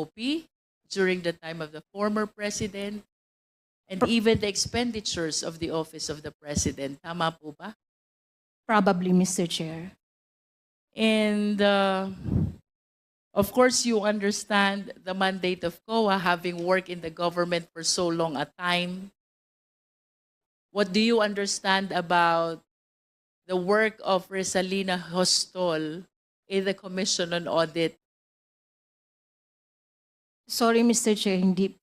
OP during the time of the former president and even the expenditures of the office of the president. Tama po ba? Probably, Mr. Chair. And of course, you understand the mandate of COA, having worked in the government for so long a time. What do you understand about the work of Resalina Hostol in the Commission on Audit? Sorry, Mr. Chair, hindi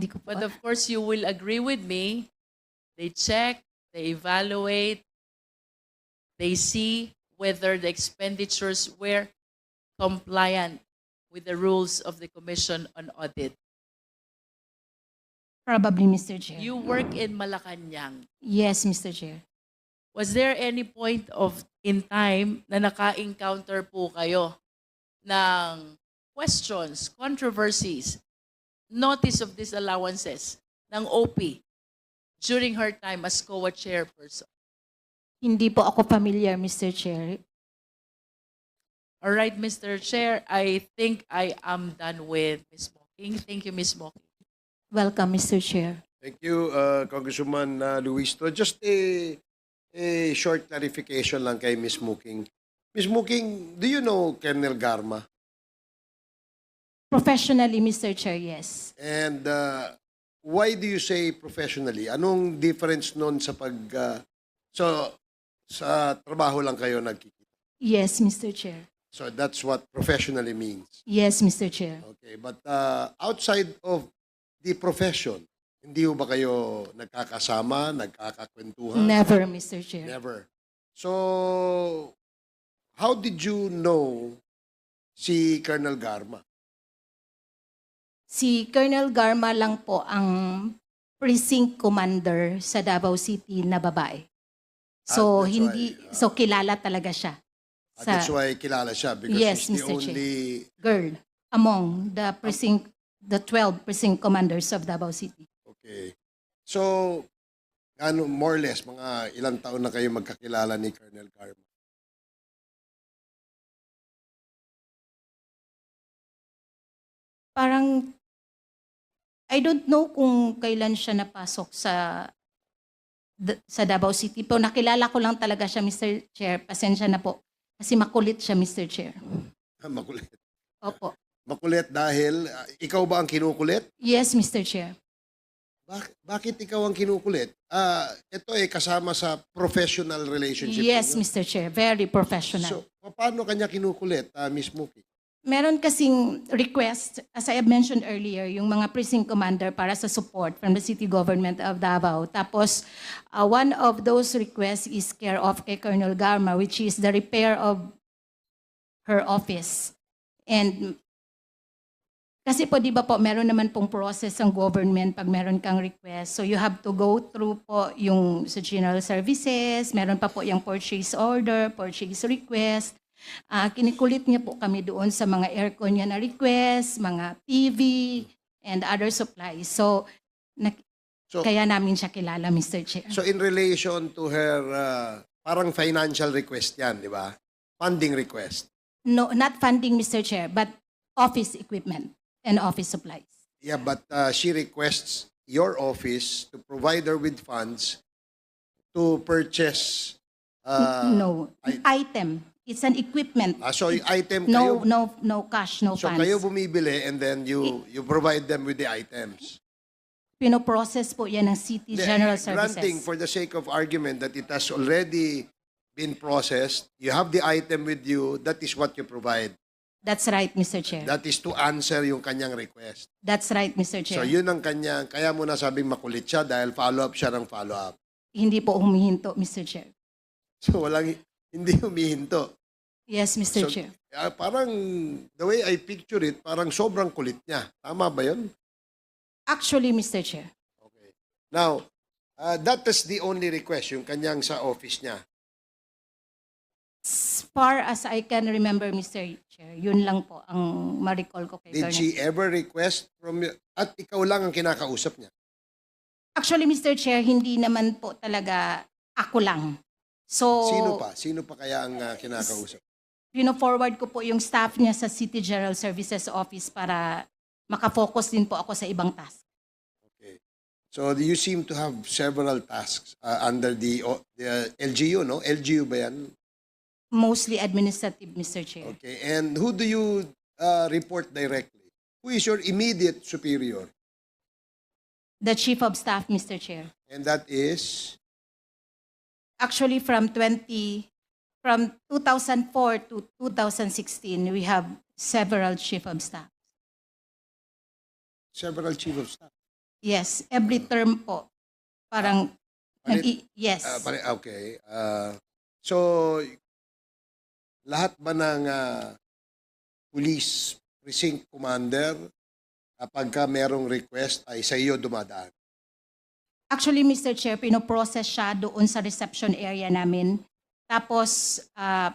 ko po. But of course, you will agree with me. They check, they evaluate, they see whether the expenditures were compliant with the rules of the Commission on Audit. Probably, Mr. Chair. You work in Malacanang. Yes, Mr. Chair. Was there any point in time na naka-encounter po kayo ng questions, controversies, notice of disallowances ng OP during her time as COA chairperson? Hindi po ako familiar, Mr. Chair. All right, Mr. Chair, I think I am done with Ms. Mocking. Thank you, Ms. Mocking. Welcome, Mr. Chair. Thank you, Congresswoman Luis. Just a short clarification lang kay Ms. Muking. Ms. Muking, do you know Colonel Garma? Professionally, Mr. Chair, yes. And why do you say professionally? Anong difference nun sa sa trabaho lang kayo nagkikita? Yes, Mr. Chair. So that's what professionally means. Yes, Mr. Chair. Okay, but outside of the profession, hindi ba kayo nagkakasama, nagkakakwentuhan? Never, Mr. Chair. Never. So, how did you know si Colonel Garma? Si Colonel Garma lang po ang precinct commander sa Davao City na babae. So, that's hindi, why, so kilala talaga siya. That's why kilala siya because Yes, she's the Mr. Chair. only... Girl among the precinct, the 12 precinct commanders of Davao City. Okay. So, ano, more or less, mga ilang taon na kayo magkakilala ni Colonel Garma? Parang, I don't know kung kailan siya napasok sa Davao City. Pero nakilala ko lang talaga siya, Mr. Chair. Pasensya na po. Kasi makulit siya, Mr. Chair. Makulit. Opo. Makulit dahil, ikaw ba ang kinukulit? Yes, Mr. Chair. Bakit ikaw ang kinukulit? Ito kasama sa professional relationship. Yes, ninyo. Mr. Chair. Very professional. So, paano kanya kinukulit, Miss Muki? Meron kasing request, as I have mentioned earlier, yung mga precinct commander para sa support from the city government of Davao. Tapos, one of those requests is care of kay Colonel Garma, which is the repair of her office. And kasi po, di ba po, meron naman pong process ang government pag meron kang request. So you have to go through po yung sa general services, meron pa po yung purchase order, purchase request. Kinikulit niya po kami doon sa mga aircon niya na request, mga TV, and other supplies. So kaya namin siya kilala, Mr. Chair. So in relation to her, parang financial request yan, di ba? Funding request. No, not funding, Mr. Chair, but office equipment and office supplies. Yeah, but she requests your office to provide her with funds to purchase No, item. It's an equipment. so yung item No, kayo, no cash, no so funds. kayo bumibili and then you provide them with the items. Pinoprocess po yan ng City General Services. Granting for the sake of argument that it has already been processed, you have the item with you, that is what you provide. That's right, Mr. Chair. That is to answer yung kanyang request. That's right, Mr. So Chair. yun ang kanyang, kaya mo na sabing makulit siya dahil follow-up siya ng follow-up. Hindi po humihinto, Mr. Chair. So hindi humihinto. Yes, Mr. So, Chair. Parang, the way I picture it, parang sobrang kulit niya. Tama ba yun? Actually, Mr. Chair. Okay. Now, that is the only request, yung kanyang sa office niya. As far as I can remember, Mr. Chair, yun lang po ang ma-recall ko kay Did Colonel. she ever request from you? At ikaw lang ang kinakausap niya? Actually, Mr. Chair, hindi naman po talaga ako lang. So, Sino pa? Sino pa kaya ang kinakausap? pino-forward ko po yung staff niya sa City General Services Office para makafocus din po ako sa ibang task. Okay. So you seem to have several tasks under the LGU, no? LGU ba yan? Mostly administrative, Mr. Chair. Okay. And who do you report directly? Who is your immediate superior? The Chief of Staff, Mr. Chair. And that is? Actually, from 2004 to 2016, we have several Chief of Staff. Several chief of staff. Yes, every term po. Parang, yes. Okay. So, lahat ba ng police precinct commander, kapag ka merong request, ay sa iyo dumadaan? Actually, Mr. Chair, pinoprocess siya doon sa reception area namin. Tapos,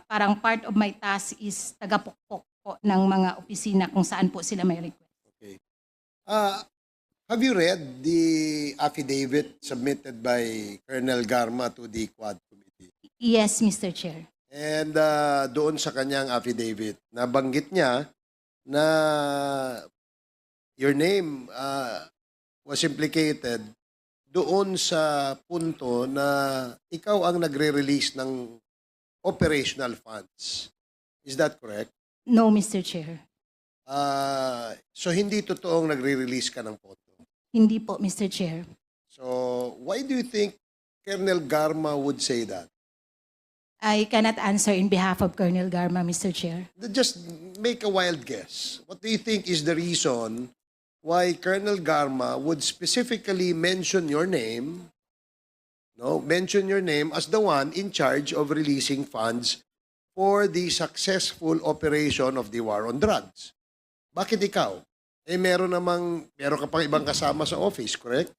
parang part of my task is tagapukpok po ng mga opisina kung saan po sila may request. Okay. Have you read the affidavit submitted by Colonel Garma to the Quad Committee? Yes, Mr. Chair. And doon sa kanyang affidavit, nabanggit niya na your name was implicated doon sa punto na ikaw ang nagre-release ng operational funds. Is that correct? No, Mr. Chair. So hindi totoong nagre-release ka ng pondo. Hindi po, Mr. Chair. So why do you think Colonel Garma would say that? I cannot answer in behalf of Colonel Garma, Mr. Chair. Just make a wild guess. What do you think is the reason why Colonel Garma would specifically mention your name, mention your name as the one in charge of releasing funds for the successful operation of the war on drugs? Bakit ikaw? Meron ka pang ibang kasama sa office, correct?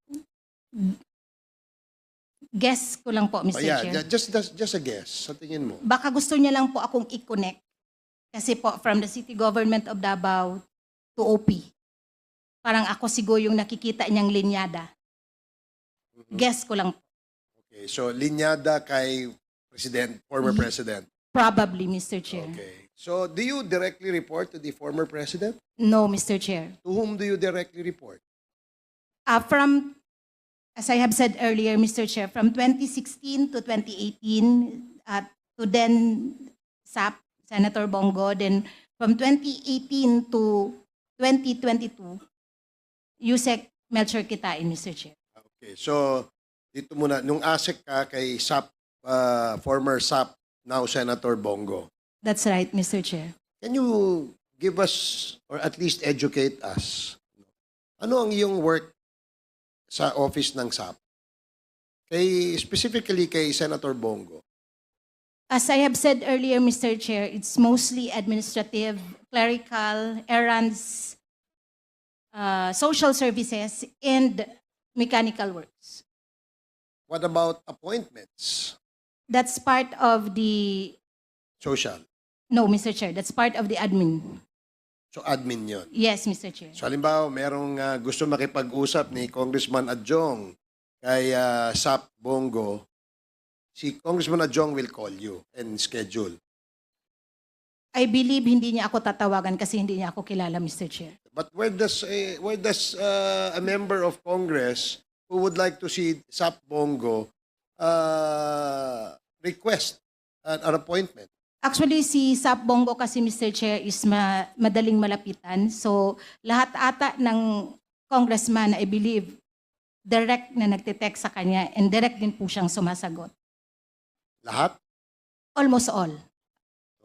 Guess ko lang po, Mr. Chair. Just a guess, sa tingin mo. Baka gusto niya lang po akong i-connect. Kasi po, from the city government of Davao to OP. Parang ako siguro yung nakikita niyang linyada. Guess ko lang po. Okay, so linyada kay former president. Probably, Mr. Chair. Okay. So do you directly report to the former president? No, Mr. Chair. To whom do you directly report? As I have said earlier, Mr. Chair, from 2016 to 2018, to then SAP, Senator Bongo, then from 2018 to 2022, Yusek Melchor Kitain, Mr. Chair. Okay, so dito muna, nung ASEC ka kay SAP, former SAP, now Senator Bongo. That's right, Mr. Chair. Can you give us, or at least educate us, ano ang iyong work sa office ng SAP? Specifically kay Senator Bongo. As I have said earlier, Mr. Chair, it's mostly administrative, clerical, errands, social services, and mechanical works. What about appointments? That's part of the... Social. No, Mr. Chair, that's part of the admin. So admin yun. Yes, Mr. Chair. So halimbawa, merong gusto makipag-usap ni Congressman Adjong kay SAP Bongo, si Congressman Adjong will call you and schedule. I believe hindi niya ako tatawagan kasi hindi niya ako kilala, Mr. Chair. But where does a member of Congress who would like to see SAP Bongo request an appointment? Actually, si Sap Bongo kasi, Mr. Chair, is madaling malapitan. So, lahat ata ng congressman, I believe, direct na nagtitext sa kanya and direct din po siyang sumasagot. Lahat? Almost all.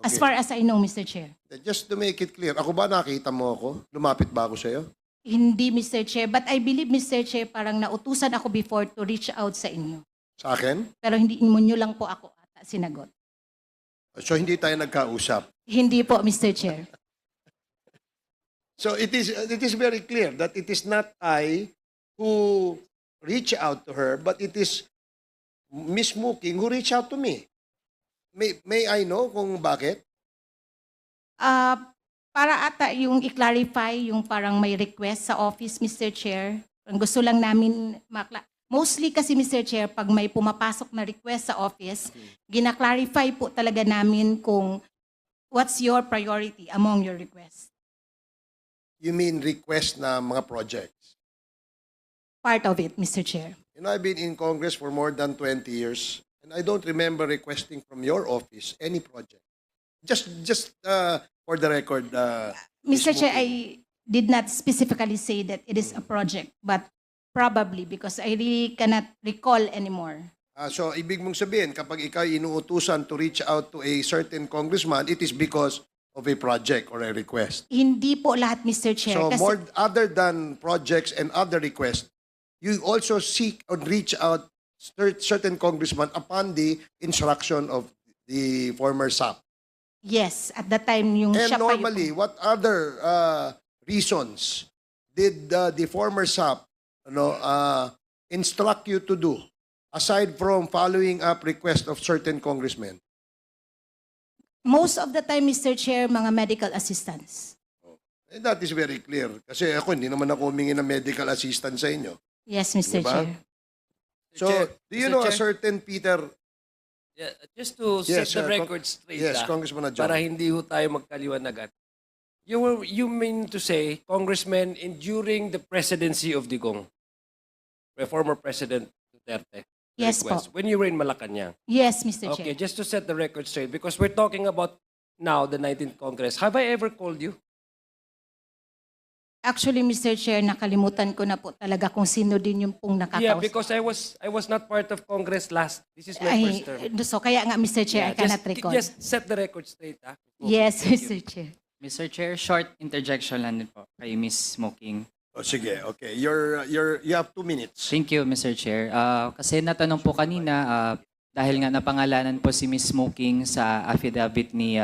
As Okay. far as I know, Mr. Chair. Just to make it clear, ako ba nakita mo ako? Lumapit ba ako sa'yo? Hindi, Mr. Chair. But I believe, Mr. Chair, parang nautusan ako before to reach out sa inyo. Sa akin? Pero hindi mo nyo lang po ako ata sinagot. So hindi tayo nagkausap. Hindi po, Mr. Chair. So it is very clear that it is not I who reach out to her, but it is Miss Muking who reach out to me. May I know kung bakit? Para ata yung i-clarify yung parang may request sa office, Mr. Chair. Ang gusto lang namin mostly kasi, Mr. Chair, pag may pumapasok na request sa office, gina-clarify po talaga namin kung what's your priority among your requests. you mean request na mga projects? Part of it, Mr. Chair. You know, I've been in Congress for more than 20 years, and I don't remember requesting from your office any project. Just for the record, Mr. Chair, Muki. I did not specifically say that it is a project, but probably because I really cannot recall anymore. So, ibig mong sabihin, kapag ikaw inuutusan to reach out to a certain congressman, it is because of a project or a request. Hindi po lahat, Mr. Chair. So, kasi- more other than projects and other requests, you also seek or reach out certain congressman upon the instruction of the former SAP. Yes, at that time yung And siya pa yung- normally, what other reasons did the former SAP instruct you to do aside from following up request of certain congressmen? Most of the time, Mr. Chair, mga medical assistants. And that is very clear. Kasi ako, hindi naman ako humingi ng medical assistance sa inyo. Yes, Mr. Diba? Chair. So, Chair, do you Mr. know a Chair? certain Peter? Yeah, just to set Yes, the Con- record straight, Yes, ah, Congressman Adjong. para hindi ho tayo magkaliwanagan. You mean to say, Congressman, during the presidency of Digong, the former President Duterte, the Yes po. request, when you were in Malacanang. Yes, Mr. Okay, Chair. just to set the record straight, because we're talking about now the 19th Congress. Have I ever called you? Actually, Mr. Chair, nakalimutan ko na po talaga kung sino din yung pong nakakausap. Yeah, because I was not part of Congress last. This is my first term. So kaya nga, Mr. Chair, I cannot recall. Just set the record straight. Ah. Yes, Thank you. Mr. Chair. Mr. Chair, short interjection lang din po kay Miss Smoking. Oh, sige, okay. You have 2 minutes. Thank you, Mr. Chair. Kasi natanong po kanina, dahil nga napangalanan po si Miss Smoking sa affidavit ni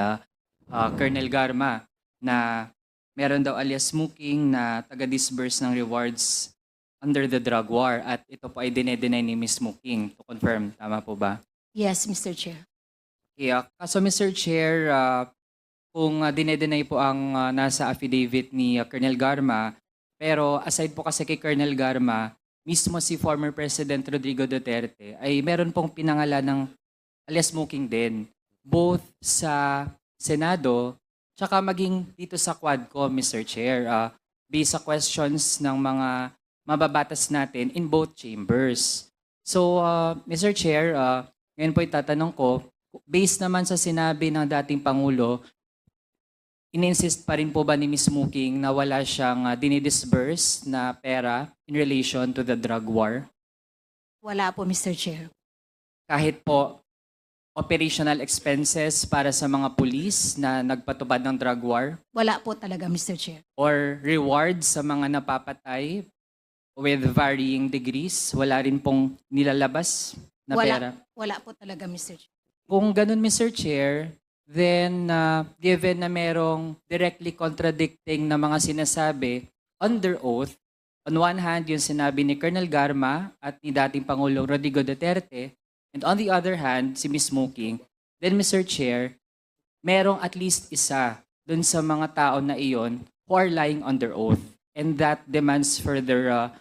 Colonel Garma na meron daw alias Smoking na taga-disburse ng rewards under the drug war at ito po ay dinedeny ni Miss Smoking. To confirm, tama po ba? Yes, Mr. Chair. Yeah. Kaso Mr. Chair, kung dinedenay po ang nasa affidavit ni Colonel Garma, pero aside po kasi kay Colonel Garma, mismo si former President Rodrigo Duterte ay meron pong pinangalan ng alias Smoking din, both sa Senado tsaka maging dito sa Quadcom, Mr. Chair, based sa questions ng mga mababatas natin in both chambers. So, Mr. Chair, ngayon po itatanong ko, based naman sa sinabi ng dating Pangulo, in-insist pa rin po ba ni Ms. Smoking na wala siyang dinidisburse na pera in relation to the drug war? Wala po, Mr. Chair. Kahit po operational expenses para sa mga pulis na nagpatubad ng drug war? Wala po talaga, Mr. Chair. Or rewards sa mga napapatay with varying degrees? Wala rin pong nilalabas na pera? Wala po talaga, Mr. Chair. Kung ganun, Mr. Chair, then given na merong directly contradicting na mga sinasabi under oath, on one hand, yung sinabi ni Colonel Garma at ni dating Pangulong Rodrigo Duterte, and on the other hand, si Ms. Smoking, then Mr. Chair, merong at least isa dun sa mga tao na iyon who are lying under oath. And that demands further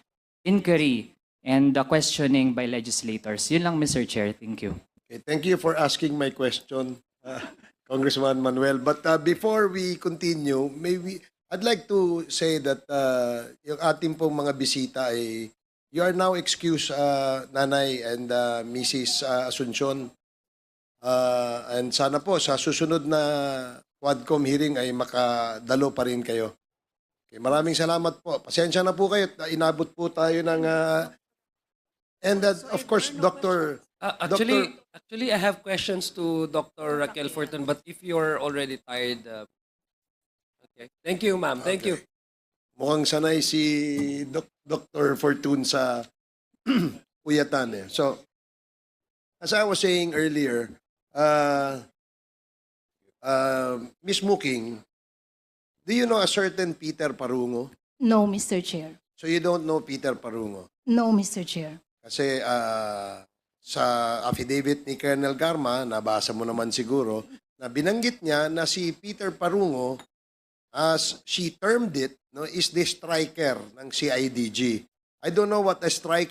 inquiry and questioning by legislators. Yun lang, Mr. Chair. Thank you. Okay, thank you for asking my question, Congressman Manuel. But before we continue, maybe I'd like to say that yung ating pong mga bisita ay you are now excused, Nanay and Mrs. Asuncion. And sana po sa susunod na Quadcom hearing ay makadalo pa rin kayo. Okay, maraming salamat po. Pasensya na po kayo. Inabot po tayo ng... and of course, Dr. Actually, I have questions to Dr. Raquel Fortun, but if you're already tired, okay. Thank you, ma'am. Thank you. Mukhang sanay si Dr. Fortune sa puyatan eh. So, as I was saying earlier, Miss Muking, do you know a certain Peter Parungo? No, Mr. Chair. So you don't know Peter Parungo? No, Mr. Chair. Kasi sa affidavit ni Colonel Garma, nabasa mo naman siguro, na binanggit niya na si Peter Parungo, as she termed it, no, is the striker ng CIDG. I don't know what a striker